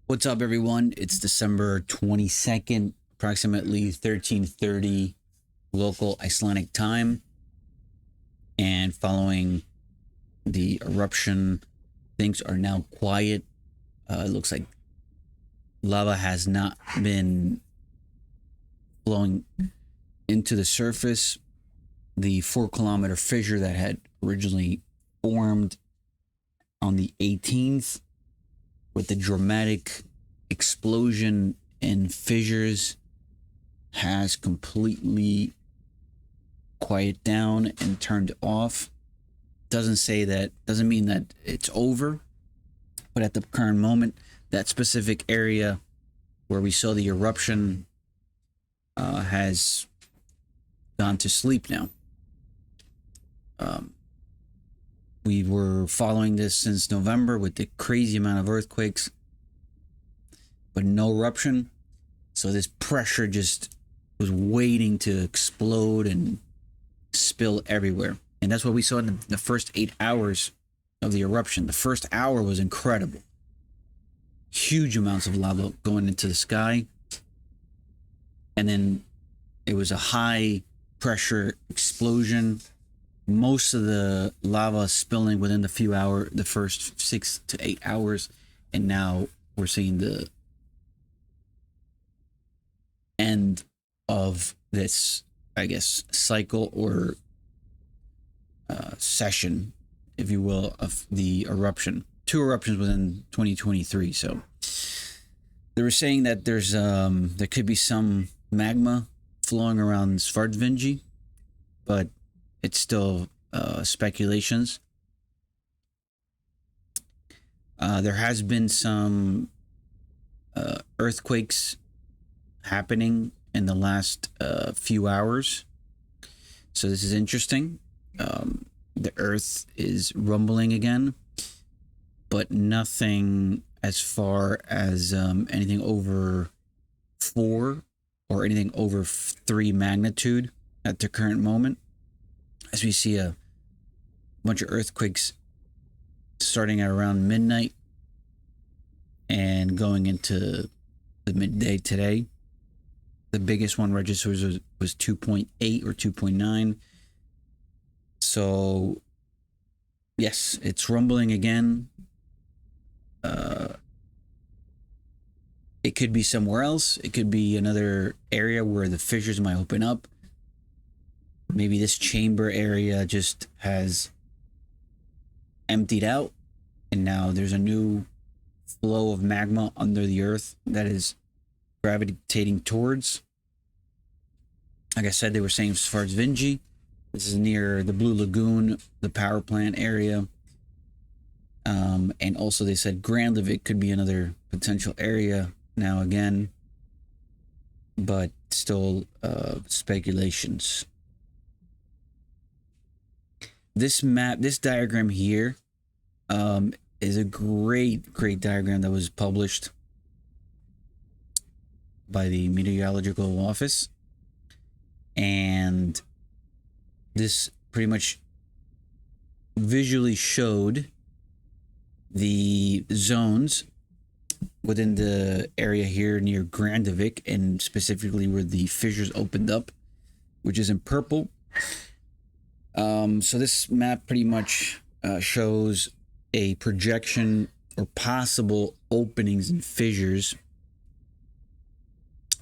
What's up, everyone? It's December 22nd, approximately 13:30 local Icelandic time. And following the eruption, things are now quiet. It looks like lava has not been flowing into the surface. The 4-kilometer fissure that had originally formed on the 18th, with the dramatic explosion in fissures, has completely quieted down and turned off. Doesn't mean that it's over, but at the current moment, that specific area where we saw the eruption has gone to sleep now. We were following this since November with the crazy amount of earthquakes, but no eruption. So this pressure just was waiting to explode and spill everywhere. And that's what we saw in the first 8 hours of the eruption. The first hour was incredible. Huge amounts of lava going into the sky. And then it was a high pressure explosion. Most of the lava spilling within the first 6 to 8 hours. And now we're seeing the end of this, I guess, cycle or session, if you will, of the eruption. 2 eruptions within 2023. So they were saying that there could be some magma flowing around Svartvingi, but it's still speculations. There has been some earthquakes happening in the last few hours, so this is interesting. The earth is rumbling again, but nothing as far as anything over 4 or anything over 3 magnitude at the current moment, as we see a bunch of earthquakes starting at around midnight and going into the midday today. The biggest one registered was 2.8 or 2.9. So yes, it's rumbling again. It could be somewhere else. It could be another area where the fissures might open up. Maybe this chamber area just has emptied out, and now there's a new flow of magma under the earth that is gravitating towards. Like I said, they were saying Svartvingi. This is near the Blue Lagoon, the power plant area. And also they said Grindavik could be another potential area now again, but still speculations. This diagram here is a great diagram that was published by the Meteorological Office. And this pretty much visually showed the zones within the area here near Grindavik, and specifically where the fissures opened up, which is in purple. So this map pretty much shows a projection or possible openings and fissures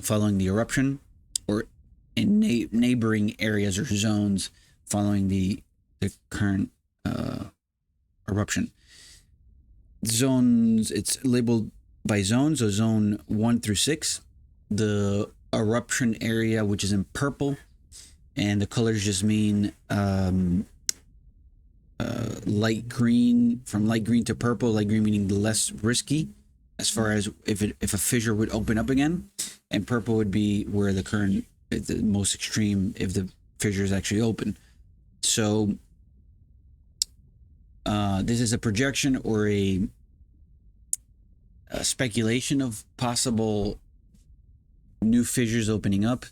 following the eruption, or in neighboring areas or zones following the current eruption. Zones, it's labeled by zones, so zone 1 through 6. The eruption area, which is in purple, and the colors just mean light green, from light green to purple. Light green meaning less risky as far as if a fissure would open up again, and purple would be where the most extreme, if the fissures actually open. So this is a projection or a speculation of possible new fissures opening up.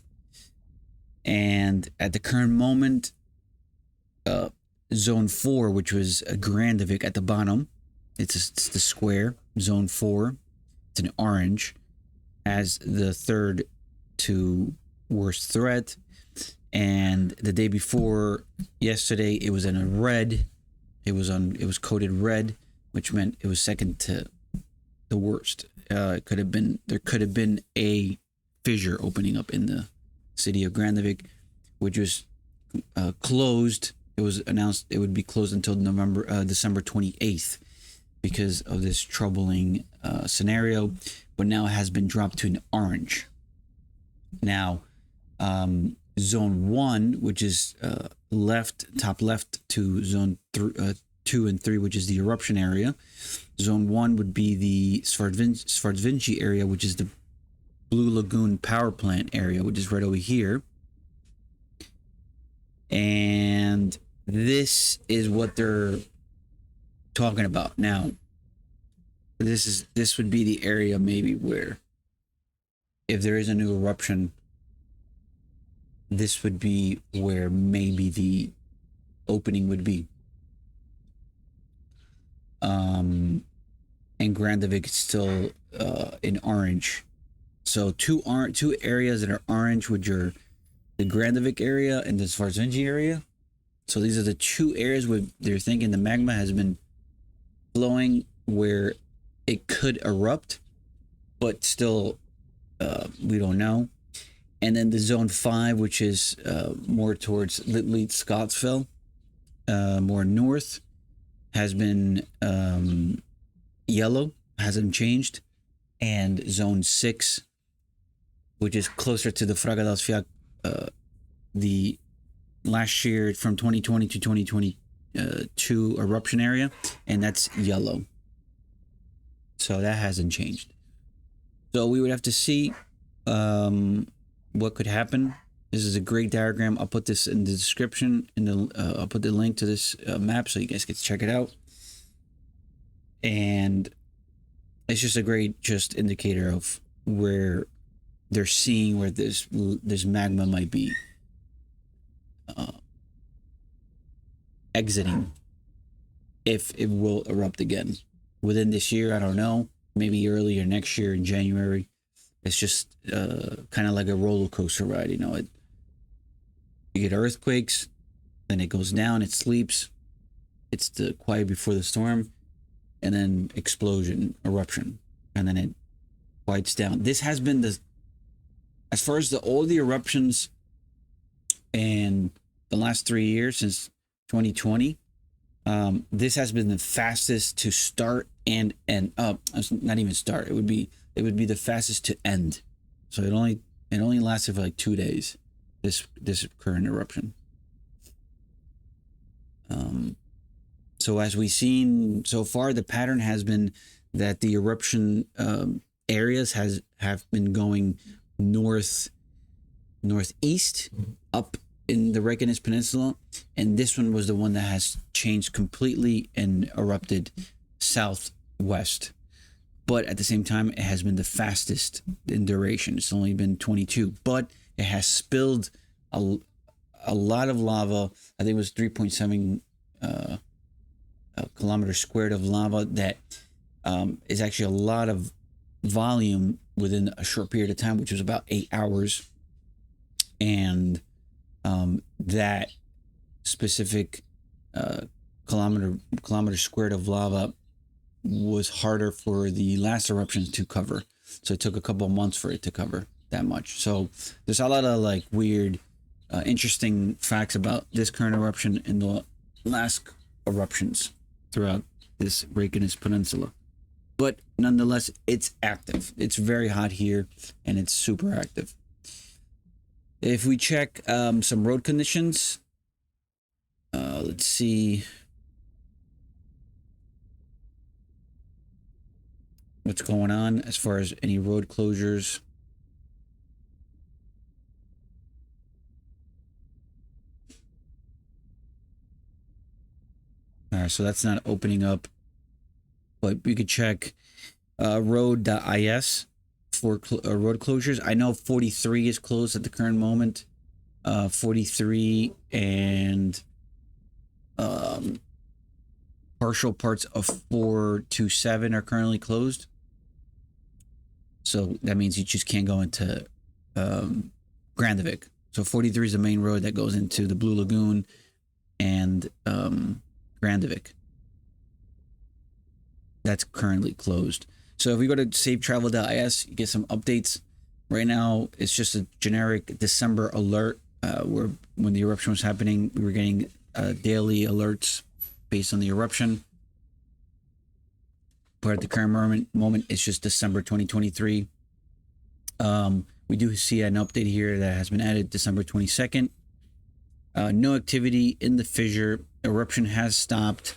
And at the current moment, zone 4, which was a Grindavik at the bottom, it's the square, zone 4, It's an orange as the third to worst threat. And the day before yesterday, it was in a red. It was coded red, which meant it was second to the worst. There could have been a fissure opening up in the city of Grindavik, which was closed. It was announced it would be closed until December 28th because of this troubling scenario, but now it has been dropped to an orange. Now, zone 1, which is top left to zone 2 and 3, which is the eruption area. Zone 1 would be the Svartvinci area, which is the Blue Lagoon power plant area, which is right over here. And this is what they're talking about now. This would be the area maybe where, if there is a new eruption, this would be where maybe the opening would be. And Grindavik is still in orange. So two areas that are orange, which are the Grindavik area and the Svartvinci area. So these are the two areas where they're thinking the magma has been flowing, where it could erupt, but still we don't know. And then the zone 5, which is more towards Litleed, Scottsville, more north, has been yellow, hasn't changed. And zone 6, which is closer to the Fragadalsfjall, the last year from 2020 to 2022 eruption area, and that's yellow. So that hasn't changed. So we would have to see what could happen. This is a great diagram. I'll put this in the description. I'll put the link to this map so you guys get to check it out. And it's just a great indicator of where they're seeing where this magma might be exiting, if it will erupt again within this year. I don't know, maybe earlier next year in January. It's just kind of like a roller coaster ride, you know. You get earthquakes, then it goes down, it sleeps, it's the quiet before the storm, and then explosion, eruption, and then it quiets down. This has been as far as all the eruptions in the last 3 years since 2020, this has been the fastest to start and end up. Not even start. It would be the fastest to end. So it only lasted for like 2 days. This current eruption. So as we've seen so far, the pattern has been that the eruption areas have been going northeast up in the Reykjanes Peninsula, and this one was the one that has changed completely and erupted southwest. But at the same time, it has been the fastest in duration. It's only been 22, but it has spilled a lot of lava. I think it was 3.7 kilometers squared of lava. That is actually a lot of volume within a short period of time, which was about 8 hours. And that specific kilometer squared of lava was harder for the last eruptions to cover. So it took a couple of months for it to cover that much. So there's a lot of like weird, interesting facts about this current eruption and the last eruptions throughout this Reykjanes Peninsula. But nonetheless, it's active. It's very hot here, and it's super active. If we check some road conditions, let's see what's going on as far as any road closures. All right, so that's not opening up, but we could check road.is for road closures. I know 43 is closed at the current moment. 43 and partial parts of 427 are currently closed. So that means you just can't go into Grindavik. So 43 is the main road that goes into the Blue Lagoon and Grindavik. That's currently closed. So if we go to safetravel.is, you get some updates. Right now, it's just a generic December alert. Where when the eruption was happening, we were getting daily alerts based on the eruption. But at the current moment, it's just December 2023. We do see an update here that has been added December 22nd. No activity in the fissure. Eruption has stopped.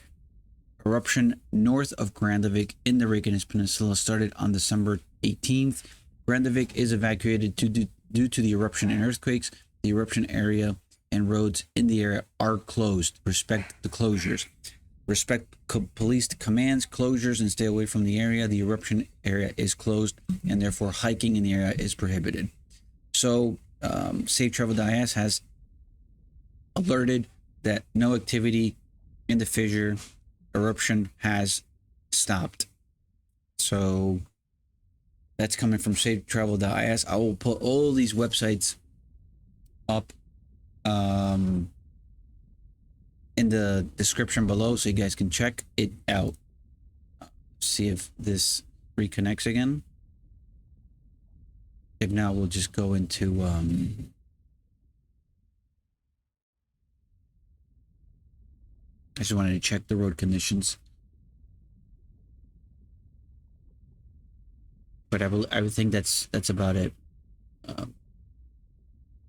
Eruption north of Grindavik in the Reykjanes Peninsula started on December 18th. Grindavik is evacuated due to the eruption and earthquakes. The eruption area and roads in the area are closed. Respect the closures. Respect police commands, closures, and stay away from the area. The eruption area is closed, and therefore hiking in the area is prohibited. So, safetravel.is has alerted that no activity in the fissure. Eruption has stopped. So that's coming from safetravel.is. I will put all these websites up in the description below so you guys can check it out. See if this reconnects again. If not, we'll just go into I just wanted to check the road conditions. But I would think that's about it.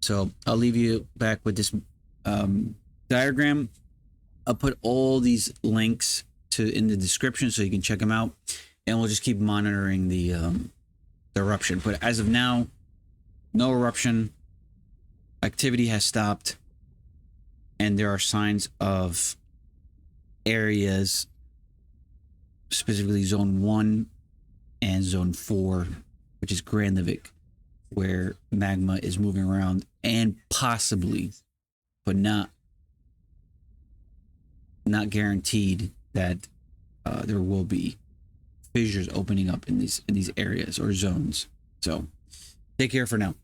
So I'll leave you back with this diagram. I'll put all these links in the description so you can check them out, and we'll just keep monitoring the eruption. But as of now, no eruption. Activity has stopped, and there are signs of areas, specifically zone 1 and zone 4, which is Grindavik, where magma is moving around, and possibly, but not guaranteed, that there will be fissures opening up in these areas or zones. So take care for now.